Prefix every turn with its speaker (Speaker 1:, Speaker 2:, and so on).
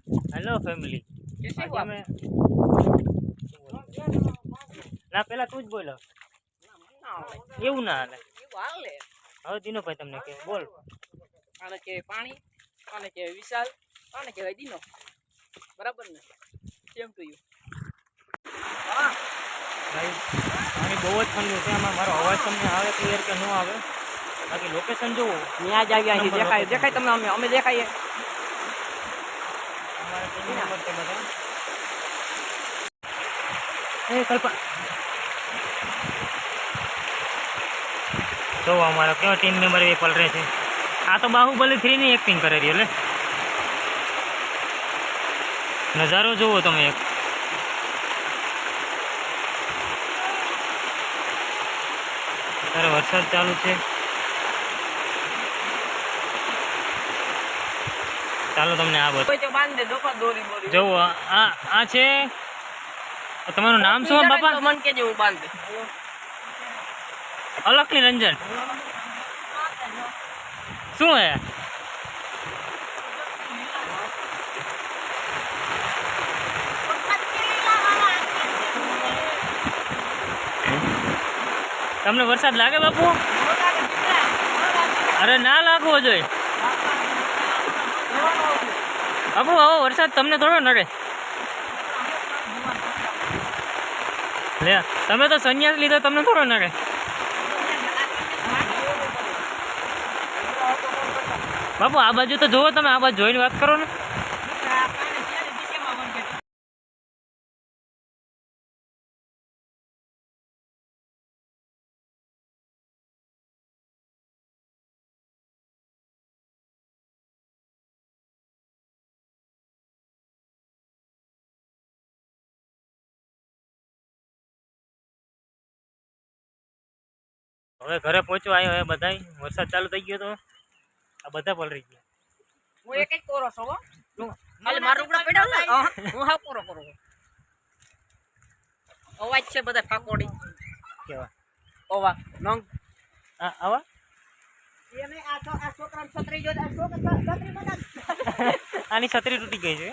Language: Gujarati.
Speaker 1: हेलो फैमिली
Speaker 2: कैसे हो
Speaker 1: आज
Speaker 2: आप?
Speaker 1: मैं ना पहला तू ज बोलो એવું ના હાલે
Speaker 2: એવું હાલે.
Speaker 1: હવે દીનો ભાઈ તમને કે બોલ
Speaker 2: આને કહેવાય પાણી, આને કહેવાય વિશાલ, આને કહેવાય દીનો. બરાબર ને? Same to you. હા
Speaker 1: ભાઈ પાણી બહુ જ ઠંડુ છે આમાં મારો અવાજ તમને આવે ક્લિયર કે ન આવે બાકી લોકેશન જોવો
Speaker 2: ત્યાં જ આવ્યા છીએ. દેખાય દેખાય તમે અમે દેખાઈએ.
Speaker 1: અમારા ટીમ મેમ્બર છે બધા એ કલ્પા જો અમારા કેવા ટીમ મેમ્બર એ પલરે છે આ તો બાહુબલી 3 ની એક્ટિંગ કરે રહી એટલે નજારો જોવો તમે એક અત્યારે વરસાદ ચાલુ છે ચાલો તમને આ બધું
Speaker 2: કોઈ તો બાંધ દે દોપા દોરી બોરી.
Speaker 1: જોવો આ છે તમારું નામ શું બાપા
Speaker 2: મન કેજે હું બાંધ દે.
Speaker 1: અલખની રંજન શું હે તમને વરસાદ લાગે બાપુ અરે ના લાગવો જોઈએ બાપુ આવો વરસાદ તમને થોડો નડે લે તમે તો સંન્યાસ લીધો તમને થોડો નડે બાપુ આ બાજુ તો જોવો તમે આ બાજુ જોઈને વાત કરો ને હવે ઘરે પહોંચવા આવ્યો હવે બધાય વરસાદ ચાલુ થઈ ગયો તો આ બધા પલરી ગયા
Speaker 2: હું એક જ કોરો છો હો. ખાલી મારું ઉપડા પડ્યો ને હું હાવ કોરો કરું. અવાજ છે બધા ફાકોડી
Speaker 1: કેવા
Speaker 2: ઓવા નંગ
Speaker 1: આવા
Speaker 2: એને આ છોકરાને છત્રી જો આ છોકરા છત્રી બધા
Speaker 1: આની છત્રી તૂટી ગઈ છે